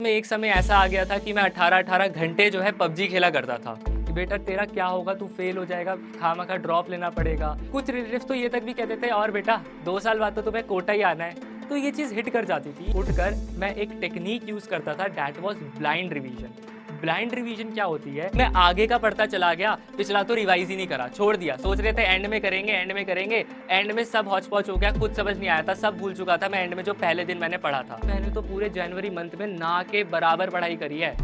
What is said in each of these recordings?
में एक समय ऐसा आ गया था कि मैं 18-18 घंटे जो है पबजी खेला करता था कि बेटा तेरा क्या होगा, तू फेल हो जाएगा, खामखा ड्रॉप लेना पड़ेगा। कुछ रिलेटिव्स तो ये तक भी कहते थे और बेटा 2 साल बाद तो तुम्हें कोटा ही आना है। तो ये चीज़ हिट कर जाती थी। उठकर मैं एक टेक्निक यूज़ करता था, that was blind revision. Blind revision क्या होती है, मैं आगे का पढ़ता चला गया, पिछला तो रिवाइज ही नहीं करा, छोड़ दिया। सोच रहे थे एंड में करेंगे, एंड में करेंगे, एंड में सब हौच पौच हो गया, कुछ समझ नहीं आया था, सब भूल चुका था मैं एंड में जो पहले दिन मैंने पढ़ा था। मैंने तो पूरे जनवरी मंथ में ना के बराबर पढ़ाई करी है,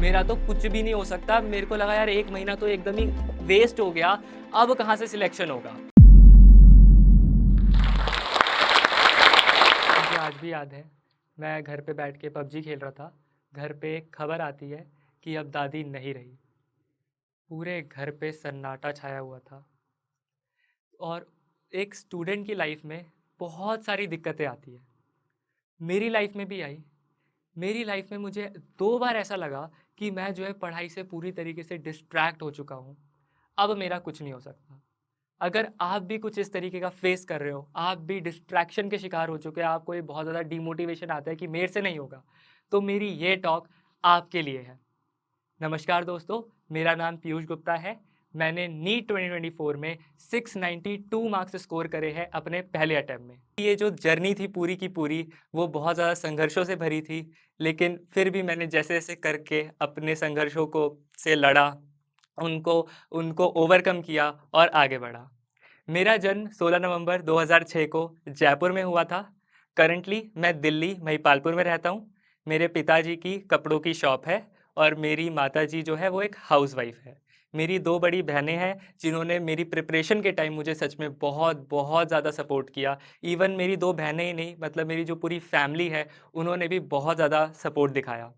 मेरा तो कुछ भी नहीं हो सकता। मेरे को लगा यार 1 महीना तो एकदम ही वेस्ट हो गया, अब कहाँ से सिलेक्शन होगा। मुझे आज भी याद है, मैं घर पे बैठ के पबजी खेल रहा था। घर पे एक खबर आती है कि अब दादी नहीं रही। पूरे घर पे सन्नाटा छाया हुआ था। और एक स्टूडेंट की लाइफ में बहुत सारी दिक्कतें आती है। मेरी लाइफ में भी आई। मेरी लाइफ में मुझे 2 बार ऐसा लगा कि मैं जो है पढ़ाई से पूरी तरीके से डिस्ट्रैक्ट हो चुका हूँ। अब मेरा कुछ नहीं हो सकता। अगर आप भी कुछ इस तरीके का फेस कर रहे हो, आप भी डिस्ट्रैक्शन के शिकार हो चुके हैं, आपको ये बहुत ज़्यादा डिमोटिवेशन आता है कि मेरे से नहीं होगा, तो मेरी ये टॉक आपके लिए है। नमस्कार दोस्तों, मेरा नाम पीयूष गुप्ता है। मैंने नीट 2024 में 692 मार्क्स स्कोर करे हैं अपने पहले अटेम्प्ट में। ये जो जर्नी थी पूरी की पूरी, वो बहुत ज़्यादा संघर्षों से भरी थी, लेकिन फिर भी मैंने जैसे-जैसे करके अपने संघर्षों को से लड़ा, उनको उनको ओवरकम किया और आगे बढ़ा। मेरा जन्म 16 नवंबर 2006 को जयपुर में हुआ था। करंटली मैं दिल्ली महिपालपुर में रहता हूँ। मेरे पिताजी की कपड़ों की शॉप है और मेरी माताजी जो है वो एक हाउसवाइफ है। मेरी 2 बड़ी बहनें हैं जिन्होंने मेरी प्रिपरेशन के टाइम मुझे सच में बहुत बहुत ज़्यादा सपोर्ट किया। इवन मेरी 2 बहनें ही नहीं, मतलब मेरी जो पूरी फैमिली है, उन्होंने भी बहुत ज़्यादा सपोर्ट दिखाया।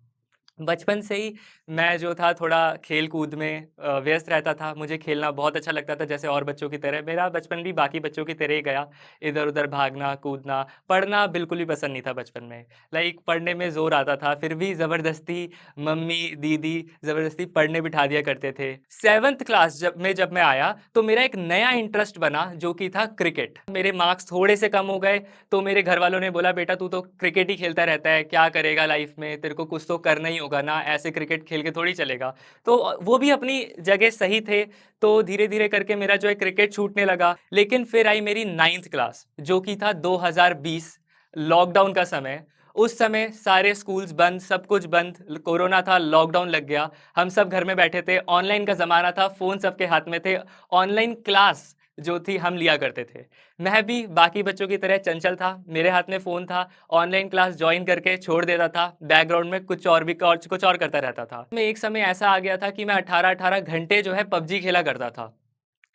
बचपन से ही मैं जो था थोड़ा खेल-कूद में व्यस्त रहता था। मुझे खेलना बहुत अच्छा लगता था, जैसे और बच्चों की तरह। मेरा बचपन भी बाकी बच्चों की तरह ही गया। इधर-उधर भागना, कूदना, पढ़ना बिल्कुल भी पसंद नहीं था बचपन में। लाइक पढ़ने में ज़ोर आता था, फिर भी ज़बरदस्ती मम्मी, दीदी ज़बरदस्ती पढ़ने बिठा दिया करते थे। 7th क्लास जब मैं आया, तो मेरा एक नया इंटरेस्ट बना जो कि था क्रिकेट। मेरे मार्क्स थोड़े से कम हो गए, तो मेरे घरवालों ने बोला, "बेटा तू तो क्रिकेट ही खेलता रहता है, क्या करेगा लाइफ में? तेरे को कुछ तो करना ही होगा ना, ऐसे क्रिकेट खेल के थोड़ी चलेगा।" तो वो भी अपनी जगह सही थे, तो धीरे-धीरे करके मेरा जो है क्रिकेट छूटने लगा। लेकिन फिर आई मेरी 9th क्लास, जो कि था 2020, लॉकडाउन का समय। उस समय सारे स्कूल्स बंद, सब कुछ बंद, कोरोना था, लॉकडाउन लग गया। हम सब घर में बैठे थे, ऑनलाइन का ज़माना था, फ़ोन सबके हाथ में थे। ऑनलाइन क्लास जो थी हम लिया करते थे। मैं भी बाकी बच्चों की तरह चंचल था, मेरे हाथ में फ़ोन था, ऑनलाइन क्लास जॉइन करके छोड़ देता था, बैकग्राउंड में कुछ और करता रहता था। मैं एक समय ऐसा आ गया था कि मैं 18-18 घंटे जो है पबजी खेला करता था।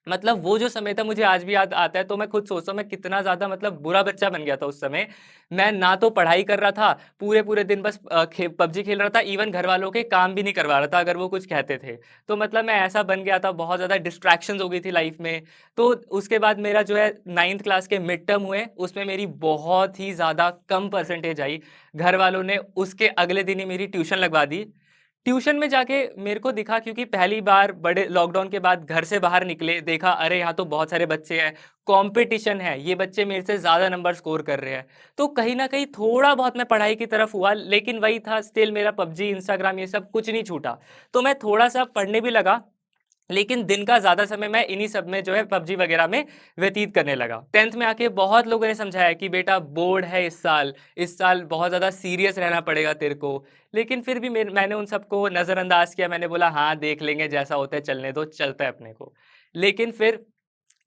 मतलब वो जो समय था मुझे आज भी याद आता है, तो मैं खुद सोचता हूँ मैं कितना ज़्यादा मतलब बुरा बच्चा बन गया था उस समय। मैं ना तो पढ़ाई कर रहा था, पूरे-पूरे दिन बस पबजी खेल रहा था, इवन घरवालों के काम भी नहीं करवा रहा था अगर वो कुछ कहते थे। तो मतलब मैं ऐसा बन गया था, बहुत ज़्यादा डिस्ट्रैक्शंस हो गई थी लाइफ में। तो उसके बाद मेरा जो है 9th क्लास के मिड टर्म हुए, उसमें मेरी बहुत ही ज़्यादा कम परसेंटेज आई। घरवालों ने उसके अगले दिन ही मेरी ट्यूशन लगवा दी। ट्यूशन में जाके मेरे को दिखा, क्योंकि पहली बार बड़े लॉकडाउन के बाद घर से बाहर निकले, देखा अरे यहाँ तो बहुत सारे बच्चे हैं, कंपटीशन है, ये बच्चे मेरे से ज़्यादा नंबर स्कोर कर रहे हैं। तो कहीं न कहीं थोड़ा बहुत मैं पढ़ाई की तरफ हुआ, लेकिन वही था, स्टिल मेरा पबजी, इंस्टाग्राम ये सब कुछ नहीं छूटा। तो मैं थोड़ा-सा पढ़ने भी लगा, लेकिन दिन का ज़्यादा समय मैं इन्हीं सब में जो है पबजी वगैरह में व्यतीत करने लगा। 10th में आके बहुत लोगों ने समझाया कि बेटा बोर्ड है इस साल बहुत ज़्यादा सीरियस रहना पड़ेगा तेरे को। लेकिन फिर भी मैंने उन सबको नज़रअंदाज किया, मैंने बोला हाँ, देख लेंगे जैसा होता है, चलने दो, चलता है अपने को। लेकिन फिर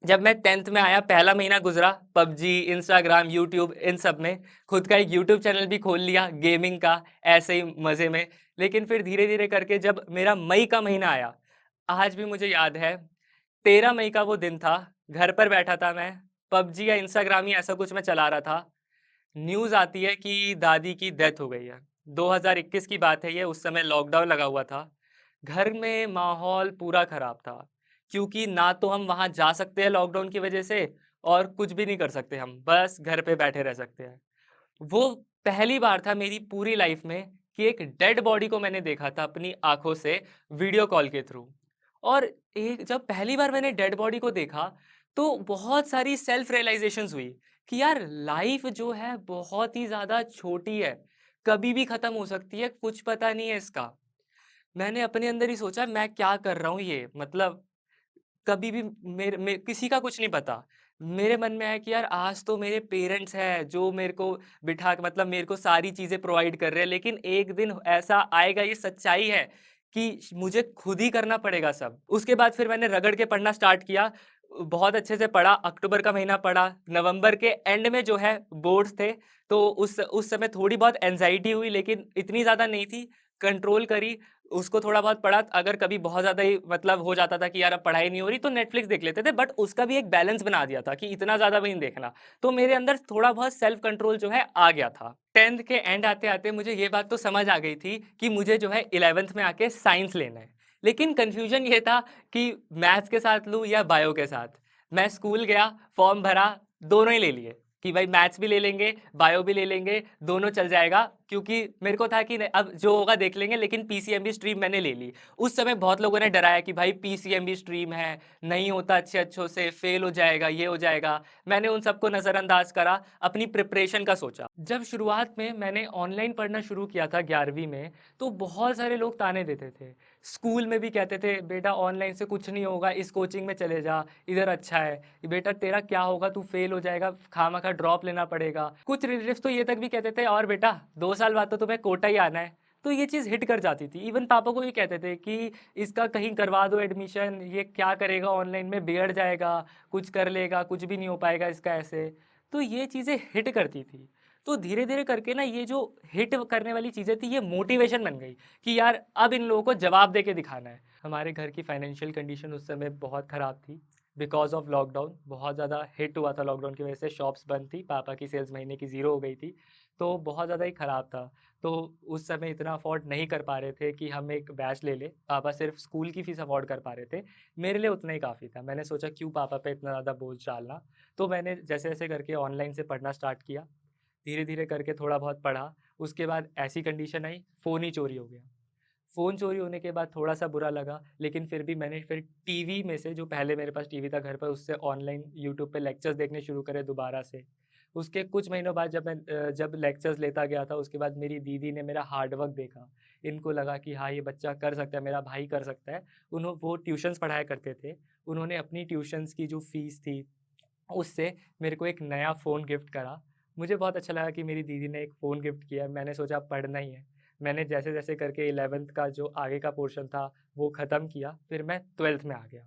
जब मैं 10th में आया, पहला महीना गुज़रा पबजी, इंस्टाग्राम, यूट्यूब इन सब में। खुद का एक यूट्यूब चैनल भी खोल लिया गेमिंग का, ऐसे ही मज़े में। लेकिन फिर धीरे-धीरे करके जब मेरा मई का महीना आया, आज भी मुझे याद है, 13 मई का वो दिन था, घर पर बैठा था मैं, पबजी या इंस्टाग्राम ही ऐसा कुछ मैं चला रहा था। न्यूज़ आती है कि दादी की डेथ हो गई है। 2021 की बात है ये, उस समय लॉकडाउन लगा हुआ था। घर में माहौल पूरा ख़राब था, क्योंकि ना तो हम वहाँ जा सकते हैं लॉकडाउन की वजह से, और कुछ भी नहीं कर सकते हम, बस घर पे बैठे रह सकते हैं। वो पहली बार था मेरी पूरी लाइफ़ में कि एक डेड बॉडी को मैंने देखा था अपनी आँखों से, वीडियो कॉल के थ्रू। और एक जब पहली बार मैंने डेड बॉडी को देखा, तो बहुत सारी सेल्फ रियलाइज़ेशंस हुई कि यार लाइफ़ जो है बहुत ही ज़्यादा छोटी है। कभी भी ख़त्म हो सकती है, कुछ पता नहीं है इसका। मैंने अपने अंदर ही सोचा मैं क्या कर रहा हूँ ये? मतलब कभी भी किसी का कुछ नहीं पता। मेरे मन में आया कि यार आज तो मेरे पेरेंट्स हैं जो मेरे को बिठा के मतलब मेरे को सारी चीज़ें प्रोवाइड कर रहे हैं, लेकिन एक दिन ऐसा आएगा, ये सच्चाई है कि मुझे खुद ही करना पड़ेगा सब। उसके बाद फिर मैंने रगड़ के पढ़ना स्टार्ट किया। बहुत अच्छे से पढ़ा, अक्टूबर का महीना पढ़ा, नवंबर के एंड में जो है बोर्ड्स थे, तो उस समय थोड़ी बहुत एंग्ज़ायटी हुई लेकिन इतनी ज़्यादा नहीं थी, कंट्रोल करी। उसको थोड़ा बहुत पढ़ा, अगर कभी बहुत ज़्यादा ही मतलब हो जाता था कि यार अब पढ़ाई नहीं हो रही तो नेटफ्लिक्स देख लेते थे, बट उसका भी एक बैलेंस बना दिया था कि इतना ज़्यादा भी नहीं देखना। तो मेरे अंदर थोड़ा बहुत सेल्फ कंट्रोल जो है आ गया था। 10th के एंड आते-आते मुझे ये बात तो समझ आ गई थी कि मुझे जो है 11th में आके साइंस लेना है। लेकिन कन्फ्यूज़न ये था कि मैथ्स के साथ लूँ या बायो के साथ। मैं स्कूल गया, फॉर्म भरा, दोनों ही ले लिए कि भाई मैथ्स भी ले लेंगे, बायो भी ले लेंगे, दोनों चल जाएगा, क्योंकि मेरे को था कि अब जो होगा देख लेंगे, लेकिन पीसीएमबी स्ट्रीम मैंने ले ली। उस समय बहुत लोगों ने डराया कि भाई पीसीएमबी स्ट्रीम है, नहीं होता अच्छे-अच्छों से, फेल हो जाएगा, ये हो जाएगा। मैंने उन सबको नज़रअंदाज करा, अपनी प्रिपरेशन का सोचा। जब शुरुआत में मैंने ऑनलाइन पढ़ना शुरू किया था 11वीं में, तो बहुत सारे लोग ताने देते थे। स्कूल में भी कहते थे, "बेटा ऑनलाइन से कुछ नहीं होगा, इस कोचिंग में चले जा, इधर अच्छा है। बेटा तेरा क्या होगा, तू फेल हो जाएगा, खामखा ड्रॉप लेना पड़ेगा।" कुछ रिलेटिव्स तो ये तक भी कहते थे, "और बेटा 2 साल बाद तो तुम्हें कोटा ही आना है।" तो ये चीज़ हिट कर जाती थी। इवन पापा को भी कहते थे कि इसका कहीं करवा दो एडमिशन, ये क्या करेगा ऑनलाइन में, बिगड़ जाएगा, कुछ कर लेगा, कुछ भी नहीं हो पाएगा इसका ऐसे। तो ये चीज़ें हिट करती थी। तो धीरे-धीरे करके ना ये जो हिट करने वाली चीज़ें थी, ये मोटिवेशन बन गई कि यार अब इन लोगों को जवाब दे के दिखाना है। हमारे घर की फाइनेंशियल कंडीशन उस समय बहुत ख़राब थी। बिकॉज़ ऑफ लॉकडाउन बहुत ज़्यादा हिट हुआ था, लॉकडाउन की वजह से शॉप्स बंद थी, पापा की सेल्स महीने की ज़ीरो हो गई थी, तो बहुत ज़्यादा ही ख़राब था। तो उस समय इतना अफ़ोर्ड नहीं कर पा रहे थे कि हम एक बैच ले लें, पापा सिर्फ़ स्कूल की फ़ीस अफ़ोर्ड कर पा रहे थे, मेरे लिए उतना ही काफ़ी था। मैंने सोचा क्यों पापा पे इतना ज़्यादा बोझ डालना, तो मैंने जैसे-जैसे करके ऑनलाइन से पढ़ना स्टार्ट किया, धीरे-धीरे करके थोड़ा बहुत पढ़ा, उसके बाद ऐसी कंडीशन आई, फ़ोन ही चोरी हो गया। फ़ोन चोरी होने के बाद थोड़ा-सा बुरा लगा, लेकिन फिर भी मैंने फिर टीवी में से, जो पहले मेरे पास टीवी था घर पर, उससे ऑनलाइन यूट्यूब पे लेक्चर्स देखने शुरू करे दोबारा से। उसके कुछ महीनों बाद जब लेक्चर्स लेता गया था, उसके बाद मेरी दीदी ने मेरा हार्ड वर्क देखा। इनको लगा कि हाँ, ये बच्चा कर सकता है, मेरा भाई कर सकता है। वो ट्यूशन्स पढ़ाया करते थे। उन्होंने अपनी ट्यूशन्स की जो फ़ीस थी, उससे मेरे को एक नया फ़ोन गिफ्ट करा। मुझे बहुत अच्छा लगा कि मेरी दीदी ने एक फ़ोन गिफ्ट किया। मैंने सोचा अब पढ़ना ही है। मैंने जैसे-जैसे करके 11th का जो आगे का पोर्शन था, वो ख़त्म किया, फिर मैं 12th में आ गया।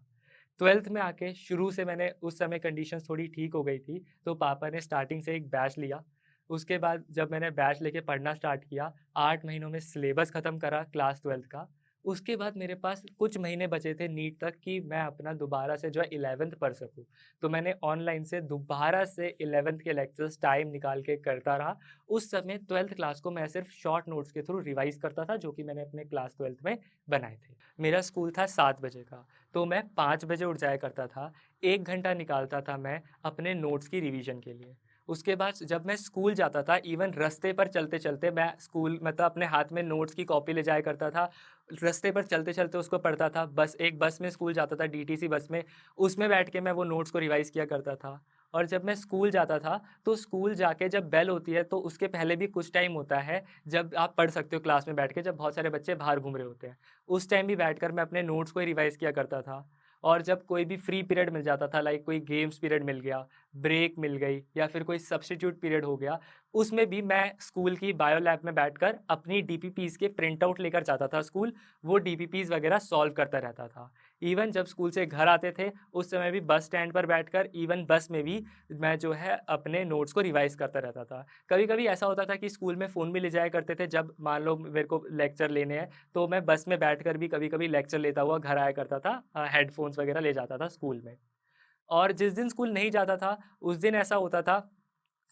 12th में आके शुरू से मैंने, उस समय कंडीशंस थोड़ी ठीक हो गई थी, तो पापा ने स्टार्टिंग से एक बैच लिया। उसके बाद जब मैंने बैच लेके पढ़ना स्टार्ट किया, 8 महीनों में सिलेबस ख़त्म करा क्लास 12th का। उसके बाद मेरे पास कुछ महीने बचे थे नीट तक कि मैं अपना दोबारा से जो है 11th पढ़ सकूँ। तो मैंने ऑनलाइन से दोबारा से 11th के लेक्चर्स टाइम निकाल के करता रहा। उस समय 12th क्लास को मैं सिर्फ़ शॉर्ट नोट्स के थ्रू रिवाइज़ करता था, जो कि मैंने अपने क्लास 12th में बनाए थे। मेरा स्कूल था 7 बजे का, तो मैं 5 बजे उठ जाया करता था। 1 घंटा निकालता था मैं अपने नोट्स की रिवीजन के लिए। उसके बाद जब मैं स्कूल जाता था, इवन रास्ते पर चलते-चलते मैं स्कूल मतलब अपने हाथ में नोट्स की कॉपी ले जाया करता था। रास्ते पर चलते-चलते उसको पढ़ता था। एक बस में स्कूल जाता था, डीटीसी बस में, उसमें बैठ के मैं वो नोट्स को रिवाइज़ किया करता था। और जब मैं स्कूल जाता था, तो स्कूल जाके जब बेल होती है, तो उसके पहले भी कुछ टाइम होता है, जब आप पढ़ सकते हो क्लास में बैठ के, जब बहुत सारे बच्चे बाहर घूम रहे होते हैं। उस टाइम भी बैठकर मैं अपने नोट्स को ही रिवाइज़ किया करता था। और जब कोई भी फ्री पीरियड मिल जाता था, लाइक कोई गेम्स पीरियड मिल गया, ब्रेक मिल गई या फिर कोई सब्स्टिट्यूट पीरियड हो गया, उसमें भी मैं स्कूल की बायो लैब में बैठकर अपनी डीपीपीज़ के प्रिंट आउट लेकर जाता था स्कूल, वो डीपीपीज़ वगैरह सॉल्व करता रहता था। इवन जब स्कूल से घर आते थे, उस समय भी बस स्टैंड पर बैठकर, इवन बस में भी मैं जो है अपने नोट्स को रिवाइज़ करता रहता था। कभी-कभी ऐसा होता था कि स्कूल में फ़ोन भी ले जाया करते थे, जब मान लो मेरे को लेक्चर लेने हैं, तो मैं बस में बैठकर भी कभी-कभी लेक्चर लेता हुआ घर आया करता था, हेडफ़ोन्स वगैरह ले जाता था स्कूल में। और जिस दिन स्कूल नहीं जाता था, उस दिन ऐसा होता था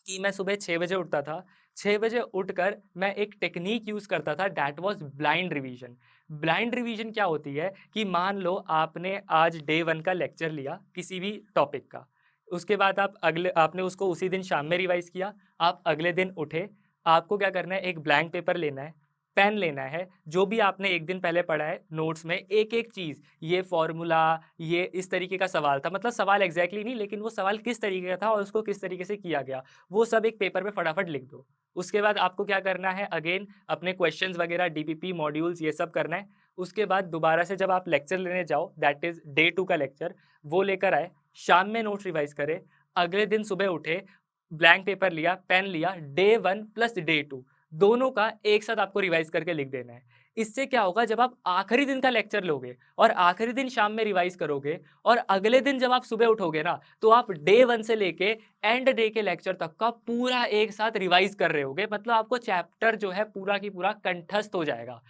कि मैं सुबह 6 बजे उठता था। 6 बजे उठकर मैं एक टेक्नीक यूज़ करता था, that was blind revision. Blind revision क्या होती है कि मान लो आपने आज डे 1 का लेक्चर लिया किसी भी टॉपिक का। उसके बाद आपने उसको उसी दिन शाम में रिवाइज़ किया, आप अगले दिन उठे, आपको क्या करना है, एक ब्लैंक पेपर लेना है, पेन लेना है, जो भी आपने एक दिन पहले पढ़ा है नोट्स में एक-एक चीज़, ये फ़ॉर्मूला, ये इस तरीके का सवाल था, मतलब सवाल एग्ज़ैक्टली नहीं लेकिन वो सवाल किस तरीके का था और उसको किस तरीके से किया गया, वो सब एक पेपर पे फटाफट लिख दो। उसके बाद आपको क्या करना है, अगेन अपने क्वेश्चंस वगैरह डीपीपी, मॉड्यूल्स ये सब करना है। उसके बाद दोबारा से जब आप लेक्चर लेने जाओ, दैट इज़ डे 2 का लेक्चर, वो लेकर आए, शाम में नोट्स रिवाइज़ करें, अगले दिन सुबह उठे, ब्लैंक पेपर लिया, पेन लिया, डे 1 प्लस डे 2 दोनों का एक साथ आपको रिवाइज़ करके लिख देना है। इससे क्या होगा, जब आप आखिरी दिन का लेक्चर लोगे और आखिरी दिन शाम में रिवाइज़ करोगे और अगले दिन जब आप सुबह उठोगे ना, तो आप डे 1 से लेके एंड डे के लेक्चर तक का पूरा एक साथ रिवाइज़ कर रहे होगे। मतलब आपको चैप्टर जो है पूरा की पूरा कंठस्थ हो जाएगा।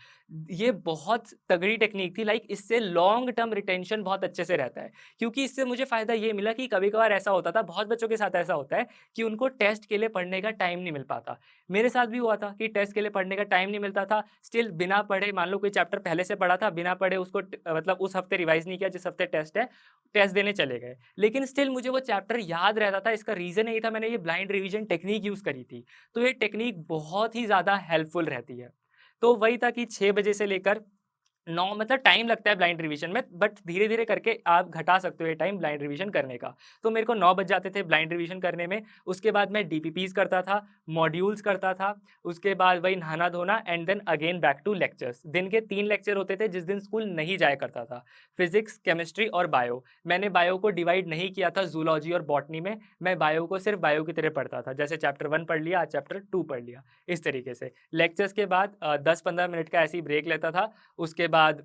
ये बहुत तगड़ी टेक्नीक थी, लाइक इससे लॉन्ग टर्म रिटेंशन बहुत अच्छे से रहता है। क्योंकि इससे मुझे फ़ायदा ये मिला कि कभी-कभार ऐसा होता था, बहुत बच्चों के साथ ऐसा होता है कि उनको टेस्ट के लिए पढ़ने का टाइम नहीं मिल पाता। मेरे साथ भी हुआ था कि टेस्ट के लिए पढ़ने का टाइम नहीं मिलता था, स्टिल बिना पढ़े, मान लो कोई चैप्टर पहले से पढ़ा था, बिना पढ़े उसको मतलब उस हफ्ते रिवाइज़ नहीं किया जिस हफ्ते टेस्ट है, टेस्ट देने चले गए। लेकिन स्टिल मुझे वो चैप्टर याद रहता था, इसका रीज़न यही था, मैंने ये ब्लाइंड रिवीजन टेक्नीक यूज़ करी थी। तो ये टेक्नीक बहुत ही ज़्यादा हेल्पफुल रहती है। तो वही था कि 6 बजे से लेकर 9, मतलब टाइम लगता है ब्लाइंड रिवीजन में, बट धीरे-धीरे करके आप घटा सकते हो ये टाइम ब्लाइंड रिवीजन करने का। तो मेरे को 9 बज जाते थे ब्लाइंड रिवीजन करने में, उसके बाद मैं डीपीपीज़ करता था, मॉड्यूल्स करता था, उसके बाद वही नहाना-धोना and then again back to lectures. दिन के 3 लेक्चर होते थे जिस दिन स्कूल नहीं जाया करता था, फिज़िक्स, केमिस्ट्री और बायो। मैंने बायो को डिवाइड नहीं किया था ज़ूलॉजी और बॉटनी में, मैं बायो को सिर्फ़ बायो की तरह पढ़ता था। जैसे चैप्टर 1 पढ़ लिया, आज चैप्टर 2 पढ़ लिया, इस तरीके से। लेक्चर्स के बाद 10-15 मिनट का ऐसे ही ब्रेक लेता था, उसके बाद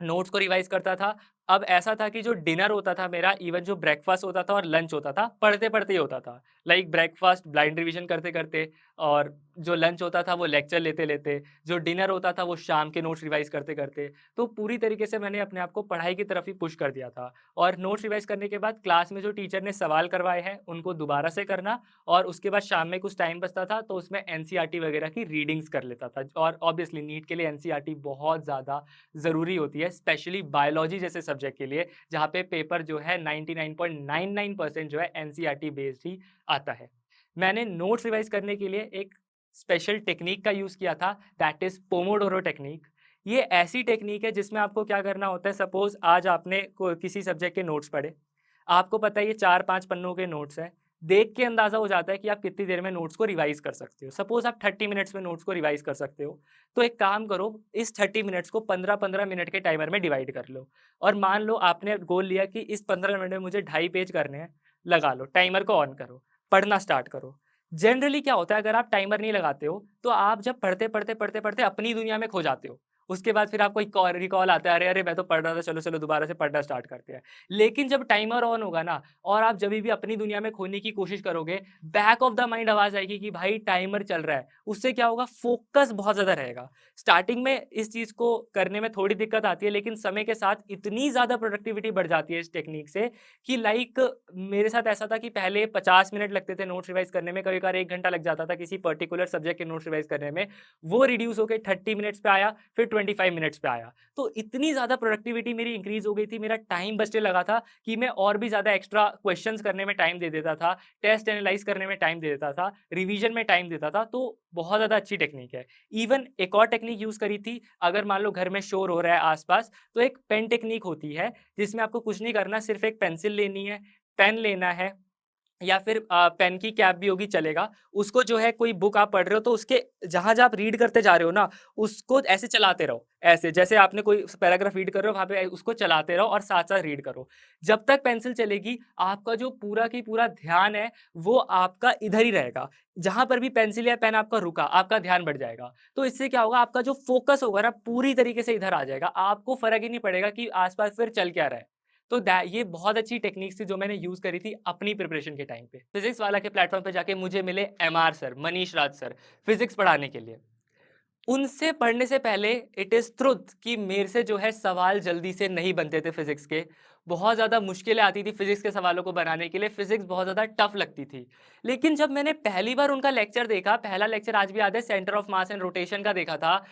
नोट्स को रिवाइज़ करता था। अब ऐसा था कि जो डिनर होता था मेरा, इवन जो ब्रेकफ़ास्ट होता था और लंच होता था, पढ़ते-पढ़ते ही होता था। लाइक ब्रेकफ़ास्ट ब्लाइंड रिवीजन करते-करते, और जो लंच होता था वो लेक्चर लेते-लेते, जो डिनर होता था वो शाम के नोट्स रिवाइज़ करते-करते। तो पूरी तरीके से मैंने अपने आप को पढ़ाई की तरफ ही पुश कर दिया था। और नोट्स रिवाइज़ करने के बाद क्लास में जो टीचर ने सवाल करवाए हैं, उनको दोबारा से करना, और उसके बाद शाम में कुछ टाइम बचता था, तो उसमें एनसीईआरटी वगैरह की रीडिंग्स कर लेता था। और ऑब्वियसली नीट के लिए एनसीईआरटी बहुत ज़्यादा ज़रूरी होती है, स्पेशली बायोलॉजी जैसे सब्जेक्ट के लिए, जहाँ पे पेपर जो है 99.99% जो है एनसीईआरटी बेस्ड ही आता है। मैंने नोट्स रिवाइज़ करने के लिए एक स्पेशल टेक्नीक का यूज़ किया था, दैट इज़ पोमोडोरो टेक्नीक। ये ऐसी टेक्नीक है जिसमें आपको क्या करना होता है, सपोज़ आज आपने को किसी सब्जेक्ट के नोट्स पढ़े, आपको पता है ये 4-5 पन्नों के नोट्स हैं, देख के अंदाज़ा हो जाता है कि आप कितनी देर में नोट्स को रिवाइज़ कर सकते हो। सपोज़ आप 30 मिनट्स में नोट्स को रिवाइज़ कर सकते हो, तो एक काम करो, इस 30 मिनट्स को 15-15 मिनट के टाइमर में डिवाइड कर लो, और मान लो आपने गोल लिया कि इस 15 मिनट में मुझे 2.5 पेज करने हैं, लगा लो, टाइमर को ऑन करो, पढ़ना स्टार्ट करो। जनरली क्या होता है, अगर आप टाइमर नहीं लगाते हो, तो आप जब पढ़ते-पढ़ते अपनी दुनिया में खो जाते हो। उसके बाद फिर आपको एक कॉल रिकॉल आता है, अरे, अरे! मैं तो पढ़ रहा था, चलो-चलो दोबारा से पढ़ना स्टार्ट करते हैं। लेकिन जब टाइमर ऑन होगा ना, और आप जभी भी अपनी दुनिया में खोने की कोशिश करोगे, बैक ऑफ द माइंड आवाज़ आएगी कि भाई टाइमर चल रहा है। उससे क्या होगा, फ़ोकस बहुत ज़्यादा रहेगा। स्टार्टिंग में इस चीज़ को करने में थोड़ी दिक्कत आती है, लेकिन समय के साथ इतनी ज़्यादा प्रोडक्टिविटी बढ़ जाती है इस टेक्नीक से कि लाइक मेरे साथ ऐसा था कि पहले 50 मिनट लगते थे नोट्स रिवाइज़ करने में, कभी-कभार 1 घंटा लग जाता था किसी पर्टिकुलर सब्जेक्ट के नोट्स रिवाइज़ करने में। वो रिड्यूस होके 30 मिनट्स पे आया, फिर 25 मिनट्स पे आया। तो इतनी ज़्यादा प्रोडक्टिविटी मेरी इंक्रीज़ हो गई थी, मेरा टाइम बचने लगा था कि मैं और भी ज़्यादा एक्स्ट्रा क्वेश्चंस करने में टाइम दे देता था, टेस्ट एनालाइज़ करने में टाइम दे देता था, रिवीजन में टाइम देता था, तो बहुत ज़्यादा अच्छी टेक्नीक है। इवन एक और टेक्नीक यूज़ करी थी, अगर मान लो घर में शोर हो रहा है आस-पास, तो एक पेन टेक्नीक होती है, जिसमें आपको कुछ नहीं करना, सिर्फ़ एक पेंसिल लेनी है, पेन लेना है, या फिर पेन की कैप भी होगी चलेगा। उसको जो है, कोई बुक आप पढ़ रहे हो तो उसके जहाँ-जहाँ आप रीड करते जा रहे हो ना, उसको ऐसे चलाते रहो। ऐसे जैसे आपने कोई पैराग्राफ रीड कर रहे हो, वहाँ पे उसको चलाते रहो और साथ-साथ रीड करो। जब तक पेंसिल चलेगी, आपका जो पूरा की पूरा ध्यान है, वो आपका इधर ही रहेगा। जहाँ पर भी पेंसिल या पेन आपका रुका, आपका ध्यान बढ़ जाएगा। तो इससे क्या होगा, आपका जो फ़ोकस होगा ना, पूरी तरीके से इधर आ जाएगा। आपको फ़र्क ही नहीं पड़ेगा कि आस-पास फिर चल क्या रहा है। तो ये बहुत अच्छी टेक्निक्स थी जो मैंने यूज़ करी थी अपनी प्रिपरेशन के टाइम पे। फिज़िक्स वाला के प्लेटफ़ॉर्म पे जाके मुझे मिले एमआर सर, मनीष राज सर, फिज़िक्स पढ़ाने के लिए। उनसे पढ़ने से पहले इट इज़ ट्रुथ कि मेरे से जो है सवाल जल्दी से नहीं बनते थे फिज़िक्स के। बहुत ज़्यादा मुश्किलें आती थी फिज़िक्स के सवालों को बनाने के लिए, फिज़िक्स बहुत ज़्यादा टफ़ लगती थी। लेकिन जब मैंने पहली बार उनका लेक्चर देखा, पहला लेक्चर आज भी याद है, centre of mass and rotation का देखा था,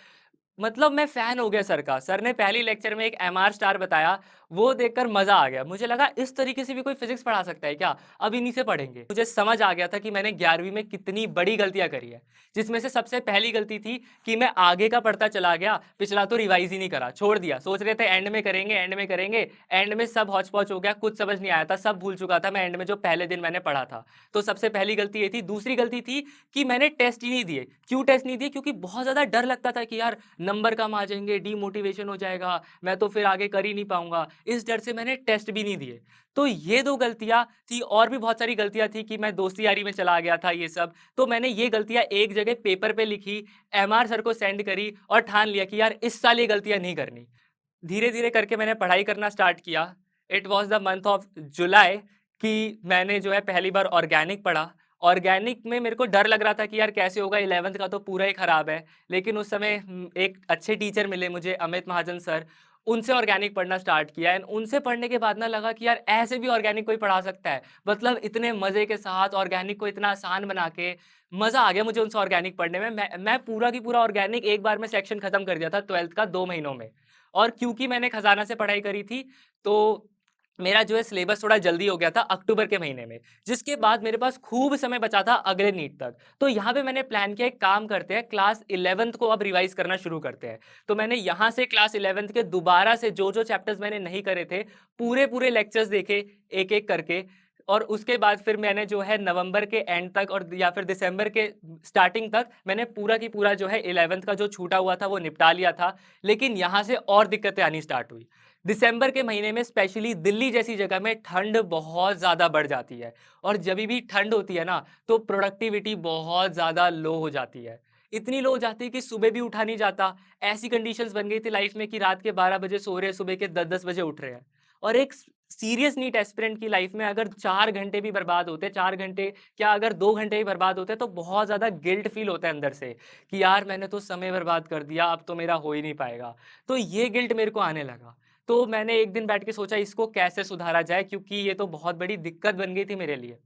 मतलब मैं फ़ैन हो गया सर का। सर ने पहली लेक्चर में एक एमआर स्टार बताया, वो देखकर मज़ा आ गया। मुझे लगा इस तरीके से भी कोई फिज़िक्स पढ़ा सकता है क्या? अब इन्हीं से पढ़ेंगे। मुझे समझ आ गया था कि मैंने 11वीं में कितनी बड़ी गलतियाँ करी है, जिसमें से सबसे पहली गलती थी कि मैं आगे का पढ़ता चला गया, पिछला तो रिवाइज़ ही नहीं करा, छोड़ दिया। सोच रहे थे एंड में करेंगे, एंड में करेंगे, एंड में सब हौच-पौच हो गया, कुछ समझ नहीं आया था, सब भूल चुका था मैं एंड में जो पहले दिन मैंने पढ़ा था। तो सबसे पहली गलती ये थी। दूसरी गलती थी कि मैंने टेस्ट ही नहीं दिए। क्यों टेस्ट नहीं दिए? क्योंकि बहुत ज़्यादा डर लगता था कि यार नंबर कम आ जाएँगे, डीमोटिवेशन हो जाएगा, मैं तो फिर आगे कर ही नहीं पाऊँगा। इस डर से मैंने टेस्ट भी नहीं दिए। तो ये 2 गलतियाँ थी, और भी बहुत सारी गलतियाँ थी कि मैं दोस्ती यारी में चला गया था ये सब। तो मैंने ये गलतियाँ एक जगह पेपर पे लिखी, एमआर सर को सेंड करी और ठान लिया कि यार इस साल ये गलतियाँ नहीं करनी। धीरे-धीरे करके मैंने पढ़ाई करना स्टार्ट किया। It was the month of July कि मैंने जो है पहली बार ऑर्गेनिक पढ़ा। ऑर्गेनिक में मेरे को डर लग रहा था कि यार कैसे होगा, 11th का तो पूरा ही खराब है। लेकिन उस समय एक अच्छे टीचर मिले मुझे, अमित महाजन सर। उनसे ऑर्गेनिक पढ़ना स्टार्ट किया एंड उनसे पढ़ने के बाद ना लगा कि यार ऐसे भी ऑर्गेनिक कोई पढ़ा सकता है। मतलब इतने मज़े के साथ ऑर्गेनिक को इतना आसान बना के मज़ा आ गया मुझे उनसे ऑर्गेनिक पढ़ने में। मैं पूरा की पूरा ऑर्गेनिक एक बार में सेक्शन खत्म कर दिया था 12th का 2 महीनों में। और क्योंकि मैंने खजाना से पढ़ाई करी थी, तो मेरा जो है सिलेबस थोड़ा जल्दी हो गया था अक्टूबर के महीने में, जिसके बाद मेरे पास खूब समय बचा था अगले नीट तक। तो यहाँ पे मैंने प्लान किया, एक काम करते हैं, क्लास 11th को अब रिवाइज करना शुरू करते हैं। तो मैंने यहाँ से क्लास 11th के दोबारा से जो चैप्टर्स मैंने नहीं करे थे, पूरे लेक्चर्स देखे एक-एक करके। और उसके बाद फिर मैंने जो है नवंबर के एंड तक और या फिर दिसंबर के स्टार्टिंग तक मैंने पूरा की पूरा जो है 11th का जो छूटा हुआ था वो निपटा लिया था। लेकिन यहाँ से और दिक्कतें आनी स्टार्ट हुई। दिसंबर के महीने में स्पेशली दिल्ली जैसी जगह में ठंड बहुत ज़्यादा बढ़ जाती है, और जब भी ठंड होती है ना, तो प्रोडक्टिविटी बहुत ज़्यादा लो हो जाती है। इतनी लो हो जाती है कि सुबह भी उठा नहीं जाता। ऐसी कंडीशंस बन गई थी लाइफ में कि रात के 12 बजे सो रहे हैं, सुबह के 10-10 बजे उठ रहे हैं। और एक सीरियस नीट एस्पिरेंट की लाइफ में अगर 4 घंटे भी बर्बाद होते हैं, 4 घंटे क्या, अगर 2 घंटे भी बर्बाद होते हैं, तो बहुत ज़्यादा गिल्ट फील होता है अंदर से कि यार मैंने तो समय बर्बाद कर दिया, अब तो मेरा हो ही नहीं पाएगा। तो ये गिल्ट मेरे को आने लगा। तो मैंने एक दिन बैठ के सोचा इसको कैसे सुधारा जाए, क्योंकि ये तो बहुत बड़ी दिक्कत बन गई थी मेरे लिए।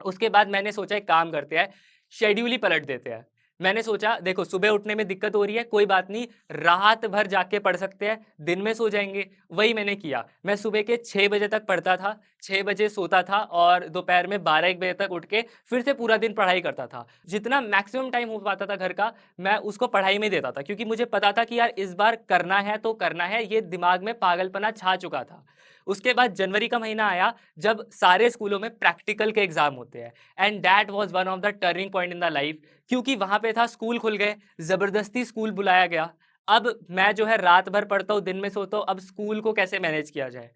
उसके बाद मैंने सोचा एक काम करते हैं, शेड्यूल ही पलट देते हैं। मैंने सोचा देखो सुबह उठने में दिक्कत हो रही है, कोई बात नहीं, रात भर जाग के पढ़ सकते हैं, दिन में सो जाएँगे। वही मैंने किया। मैं सुबह के 6 बजे तक पढ़ता था, 6 बजे सोता था और दोपहर में 12-1 बजे तक उठ के फिर से पूरा दिन पढ़ाई करता था। जितना मैक्सिमम टाइम हो पाता था घर का, मैं उसको पढ़ाई में देता था, क्योंकि मुझे पता था कि यार इस बार करना है तो करना है, ये दिमाग में पागलपना छा चुका था। उसके बाद जनवरी का महीना आया, जब सारे स्कूलों में प्रैक्टिकल के एग्ज़ाम होते हैं and that was one of the turning point in the life, क्योंकि वहाँ पे था स्कूल खुल गए, ज़बरदस्ती स्कूल बुलाया गया। अब मैं जो है रात भर पढ़ता हूँ, दिन में सोता हूँ, अब स्कूल को कैसे मैनेज किया जाए?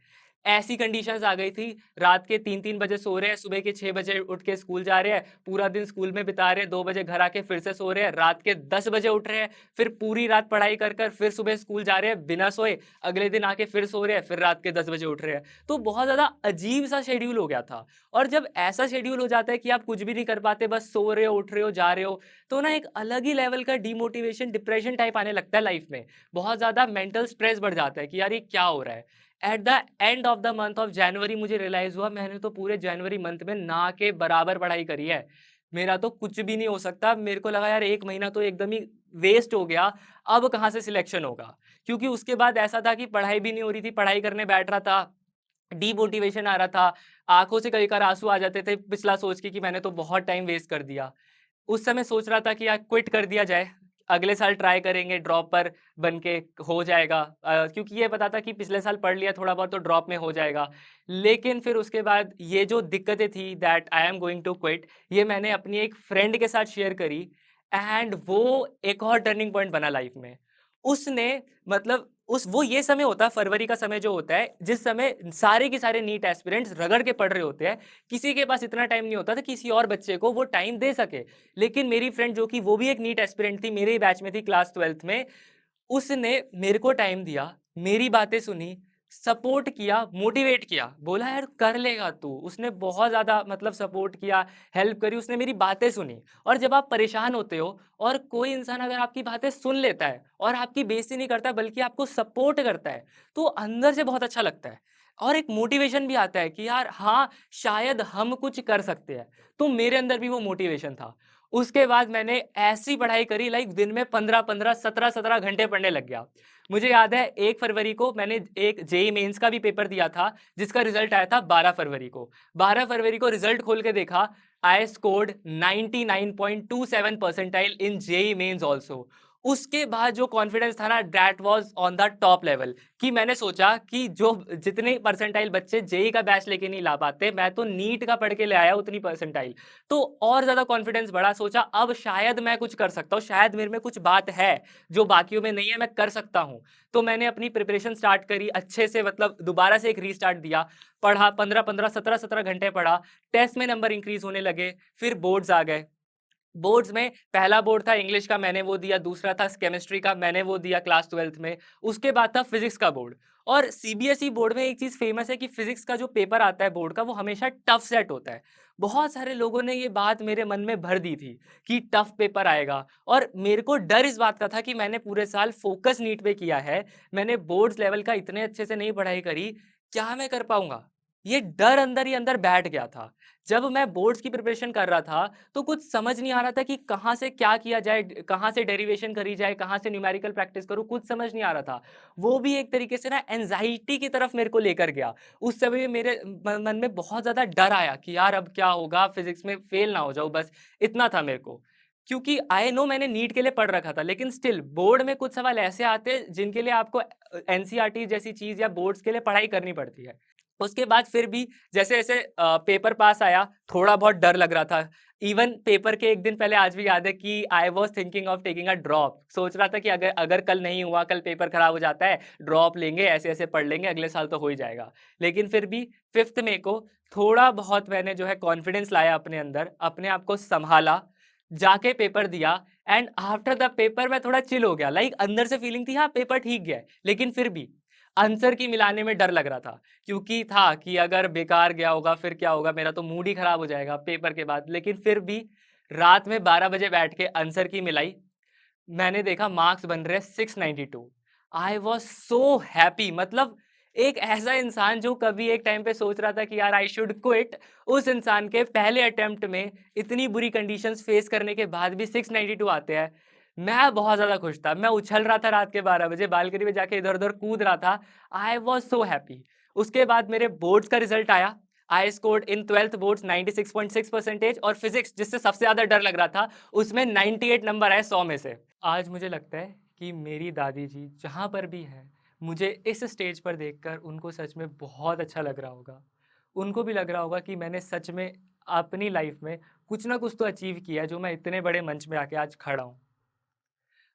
ऐसी कंडीशंस आ गई थी, रात के 3-3 बजे सो रहे हैं, सुबह के 6 बजे उठ के स्कूल जा रहे हैं, पूरा दिन स्कूल में बिता रहे हैं, 2 बजे घर आके फिर से सो रहे हैं, रात के 10 बजे उठ रहे हैं, फिर पूरी रात पढ़ाई कर फिर सुबह स्कूल जा रहे हैं बिना सोए, अगले दिन आके फिर सो रहे हैं, फिर रात के 10 बजे उठ रहे हैं। तो बहुत ज़्यादा अजीब-सा शेड्यूल हो गया था। और जब ऐसा शेड्यूल हो जाता है कि आप कुछ भी नहीं कर पाते, बस सो रहे हो, उठ रहे हो, जा रहे हो, तो ना एक अलग ही लेवल का डिमोटिवेशन, डिप्रेशन टाइप आने लगता है लाइफ में। बहुत ज़्यादा मेंटल स्ट्रेस बढ़ जाता है कि यार ये क्या हो रहा है? At the end of the month of January मुझे रियलाइज़ हुआ मैंने तो पूरे जनवरी मंथ में ना के बराबर पढ़ाई करी है। मेरा तो कुछ भी नहीं हो सकता। मेरे को लगा यार 1 महीना तो एकदम ही वेस्ट हो गया, अब कहाँ से सिलेक्शन होगा? क्योंकि उसके बाद ऐसा था कि पढ़ाई भी नहीं हो रही थी, पढ़ाई करने बैठ रहा था, डिमोटिवेशन आ रहा था, आँखों से कई बार आँसू आ जाते थे पिछला सोच के कि मैंने तो बहुत टाइम वेस्ट कर दिया। उस समय सोच रहा था कि यार क्विट कर दिया जाए, अगले साल ट्राई करेंगे, ड्रॉपर बन के हो जाएगा। क्योंकि ये पता था कि पिछले साल पढ़ लिया थोड़ा बहुत तो ड्रॉप में हो जाएगा। लेकिन फिर उसके बाद ये जो दिक्कतें थी that I am going to quit, ये मैंने अपनी एक फ्रेंड के साथ शेयर करी एंड वो एक और टर्निंग पॉइंट बना लाइफ में। उसने मतलब उस वो ये समय होता है, फरवरी का समय जो होता है, जिस समय सारे के सारे नीट एस्पिरेंट्स रगड़ के पढ़ रहे होते हैं। किसी के पास इतना टाइम नहीं होता था किसी और बच्चे को वो टाइम दे सके। लेकिन मेरी फ्रेंड जो कि वो भी एक नीट एस्पिरेंट थी, मेरे ही बैच में थी क्लास 12th में, उसने मेरे को टाइम दिया, मेरी बातें सुनी, सपोर्ट किया, मोटिवेट किया, बोला यार कर लेगा तू। उसने बहुत ज़्यादा मतलब सपोर्ट किया, हेल्प करी, उसने मेरी बातें सुनी। और जब आप परेशान होते हो और कोई इंसान अगर आपकी बातें सुन लेता है और आपकी बेइज़्ज़ती नहीं करता बल्कि आपको सपोर्ट करता है, तो अंदर से बहुत अच्छा लगता है। और एक मोटिवेशन भी आता है कि यार हाँ, शायद हम कुछ कर सकते हैं। तो मेरे अंदर भी वो मोटिवेशन था। उसके बाद मैंने ऐसी पढ़ाई करी, लाइक दिन में 15-15, 17-17 घंटे पढ़ने लग गया। मुझे याद है 1 फरवरी को मैंने एक जेईई मेंस का भी पेपर दिया था, जिसका रिजल्ट आया था 12 फरवरी को। 12 फरवरी को रिजल्ट खोल के देखा, I scored 99.27 percentile in JEE mains also. उसके बाद जो कॉन्फिडेंस था ना, that was on the top level, कि मैंने सोचा कि जो जितने परसेंटाइल बच्चे जेईई का बैच लेके नहीं ला पाते, मैं तो नीट का पढ़ के ले आया उतनी परसेंटाइल। तो और ज़्यादा कॉन्फिडेंस बढ़ा, सोचा अब शायद मैं कुछ कर सकता हूँ, शायद मेरे में कुछ बात है जो बाकियों में नहीं है, मैं कर सकता हूँ। तो मैंने अपनी प्रिपरेशन स्टार्ट करी अच्छे से, मतलब दोबारा से एक रीस्टार्ट दिया, पढ़ा 15-15, 17-17 घंटे पढ़ा, टेस्ट में नंबर इंक्रीज होने लगे, फिर बोर्ड्स आ गए। बोर्ड्स में पहला बोर्ड था इंग्लिश का, मैंने वो दिया, दूसरा था केमिस्ट्री का, मैंने वो दिया क्लास 12th में, उसके बाद था फिजिक्स का बोर्ड। और सीबीएसई बोर्ड में एक चीज़ फेमस है कि फिजिक्स का जो पेपर आता है बोर्ड का, वो हमेशा टफ सेट होता है। बहुत सारे लोगों ने ये बात मेरे मन में भर दी थी कि टफ पेपर आएगा, और मेरे को डर इस बात का था कि मैंने पूरे साल फोकस नीट पे किया है, मैंने बोर्ड्स लेवल का इतने अच्छे से नहीं पढ़ाई करी, क्या मैं कर पाऊंगा? ये डर अंदर ही अंदर बैठ गया था। जब मैं बोर्ड्स की प्रिपरेशन कर रहा था, तो कुछ समझ नहीं आ रहा था कि कहाँ से क्या किया जाए, कहाँ से डेरिवेशन करी जाए, कहाँ से न्यूमेरिकल प्रैक्टिस करूँ, कुछ समझ नहीं आ रहा था। वो भी एक तरीके से ना एंजाइटी की तरफ मेरे को लेकर गया। उस समय मेरे मन में बहुत ज़्यादा डर आया कि यार अब क्या होगा, फिजिक्स में फेल ना हो जाऊँ, बस इतना था मेरे को। क्योंकि आई नो मैंने नीट के लिए पढ़ रखा था, लेकिन स्टिल बोर्ड में कुछ सवाल ऐसे आते हैं जिनके लिए आपको एनसीईआरटी जैसी चीज़ या बोर्ड्स के लिए पढ़ाई करनी पड़ती है। उसके बाद फिर भी जैसे-जैसे पेपर पास आया, थोड़ा बहुत डर लग रहा था। इवन पेपर के 1 दिन पहले आज भी याद है कि I was thinking of taking a drop. सोच रहा था कि अगर अगर कल नहीं हुआ, कल पेपर खराब हो जाता है, ड्रॉप लेंगे, ऐसे-ऐसे पढ़ लेंगे, अगले साल तो हो ही जाएगा। लेकिन फिर भी 5th मई को थोड़ा बहुत मैंने जो है कॉन्फिडेंस लाया अपने अंदर, अपने आप को सँभाला, जाके पेपर दिया, एंड आफ्टर द पेपर मैं थोड़ा चिल हो गया। लाइक अंदर से फीलिंग थी, हाँ, पेपर ठीक गया है, लेकिन फिर भी आंसर की मिलाने में डर लग रहा था, क्योंकि था कि अगर बेकार गया होगा फिर क्या होगा, मेरा तो मूड ही खराब हो जाएगा पेपर के बाद। लेकिन फिर भी रात में 12 बजे बैठ के आंसर की मिलाई, मैंने देखा मार्क्स बन रहे 692। आई वाज सो हैप्पी, मतलब एक ऐसा इंसान जो कभी एक टाइम पे सोच रहा था कि यार आई शुड क्विट, उस इंसान के पहले अटेम्प्ट में इतनी बुरी कंडीशंस फेस करने के बाद भी 692 आते हैं। मैं बहुत ज़्यादा खुश था, मैं उछल रहा था रात के 12 बजे, बालकनी में जाके इधर-उधर कूद रहा था। I was so happy. उसके बाद मेरे बोर्ड्स का रिजल्ट आया। I scored in 12th boards 96.6 percentage, और फिजिक्स जिससे सबसे ज़्यादा डर लग रहा था, उसमें 98 नंबर आए 100 में से। आज मुझे लगता है कि मेरी दादी जी जहाँ पर भी हैं, मुझे इस स्टेज पर देखकर उनको सच में बहुत अच्छा लग रहा होगा। उनको भी लग रहा होगा कि मैंने सच में अपनी लाइफ में कुछ ना कुछ तो अचीव किया है, जो मैं इतने बड़े मंच में आके आज खड़ा हूँ।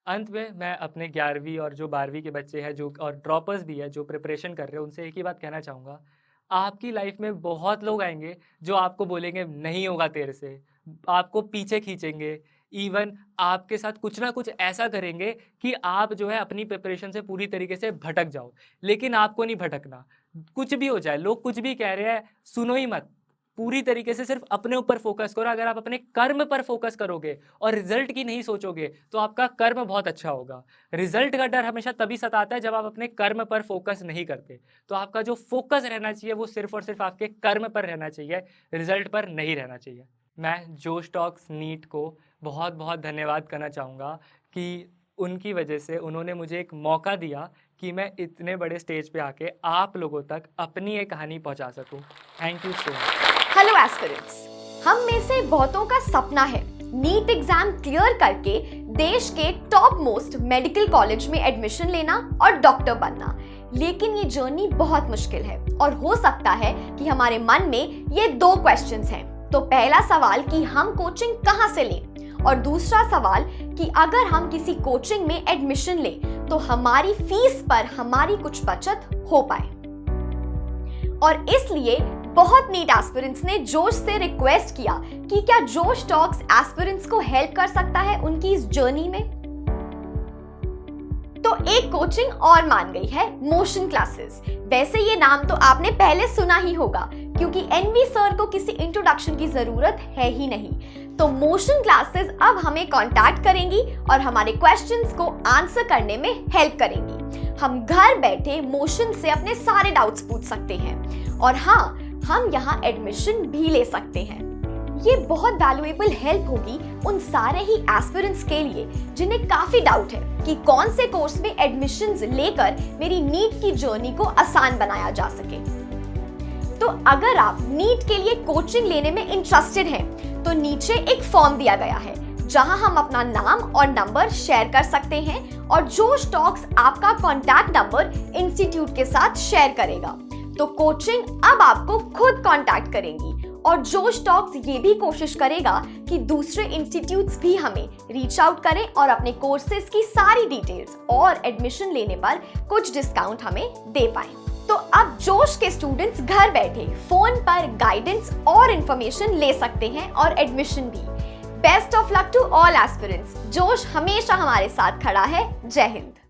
अंत में मैं अपने 11वीं और जो 12वीं के बच्चे हैं, जो और ड्रॉपर्स भी हैं, जो प्रिपरेशन कर रहे हैं, उनसे एक ही बात कहना चाहूँगा। आपकी लाइफ में बहुत लोग आएँगे जो आपको बोलेंगे नहीं होगा तेरे से, आपको पीछे खींचेंगे, इवन आपके साथ कुछ ना कुछ ऐसा करेंगे कि आप जो है अपनी प्रिपरेशन से पूरी तरीके से भटक जाओ। लेकिन आपको नहीं भटकना। कुछ भी हो जाए, लोग कुछ भी कह रहे हैं, सुनो ही मत। पूरी तरीके से सिर्फ अपने ऊपर फोकस करो। अगर आप अपने कर्म पर फोकस करोगे और रिजल्ट की नहीं सोचोगे, तो आपका कर्म बहुत अच्छा होगा। रिजल्ट का डर हमेशा तभी सताता है जब आप अपने कर्म पर फोकस नहीं करते। तो आपका जो फोकस रहना चाहिए वो सिर्फ और सिर्फ आपके कर्म पर रहना चाहिए, रिजल्ट पर नहीं रहना चाहिए। मैं जोश टॉक्स नीट को बहुत बहुत धन्यवाद करना चाहूँगा कि उनकी वजह से उन्होंने मुझे एक मौका दिया कि मैं इतने बड़े स्टेज पे आके आप लोगों तक अपनी एक कहानी पहुंचा सकूं। Thank you so much. Hello aspirants, हम में से बहुतों का सपना है नीट एग्जाम क्लियर करके देश के टॉप मोस्ट मेडिकल कॉलेज में एडमिशन लेना और डॉक्टर बनना। लेकिन ये जर्नी बहुत मुश्किल है और हो सकता है कि हमारे मन में ये 2 क्वेश्चंस हैं। तो पहला सवाल कि हम कोचिंग कहाँ से लें, और दूसरा सवाल कि अगर हम किसी कोचिंग में एडमिशन लें तो हमारी फीस पर हमारी कुछ बचत हो पाए। और इसलिए बहुत नीट एस्पिरेंट्स ने जोश से रिक्वेस्ट किया कि क्या जोश टॉक्स एस्पिरेंट्स को हेल्प कर सकता है उनकी इस जर्नी में। तो एक कोचिंग और मान गई है, मोशन क्लासेस। वैसे ये नाम तो आपने पहले सुना ही होगा, क्योंकि एनवी सर को किसी इंट्रोडक्शन की जरूरत है ही नहीं। तो मोशन क्लासेस अब हमें कांटेक्ट करेंगी और हमारे क्वेश्चंस को आंसर करने में हेल्प करेंगी। हम घर बैठे मोशन से अपने सारे डाउट्स पूछ सकते हैं, और हाँ, हम यहाँ एडमिशन भी ले सकते हैं। ये बहुत वैल्यूएबल हेल्प होगी उन सारे ही एस्पिरेंट्स के लिए जिन्हें काफी डाउट है कि कौन से कोर्स में एडमिशंस लेकर मेरी नीट की जर्नी को आसान बनाया जा सके। तो अगर आप नीट के लिए कोचिंग लेने में इंटरेस्टेड हैं, तो नीचे एक फॉर्म दिया गया है जहां हम अपना नाम और नंबर शेयर कर सकते हैं और जोश टॉक्स आपका कॉन्टैक्ट नंबर इंस्टीट्यूट के साथ शेयर करेगा। तो कोचिंग अब आपको खुद कॉन्टैक्ट करेंगी और जोश टॉक्स ये भी कोशिश करेगा कि दूसरे इंस्टीट्यूट्स भी हमें रीच आउट करें और अपने कोर्सेज की सारी डिटेल्स और एडमिशन लेने पर कुछ डिस्काउंट हमें दे पाएं। तो अब जोश के स्टूडेंट्स घर बैठे फोन पर गाइडेंस और इंफॉर्मेशन ले सकते हैं और एडमिशन भी। Best of luck to all aspirants. जोश हमेशा हमारे साथ खड़ा है। जय हिंद।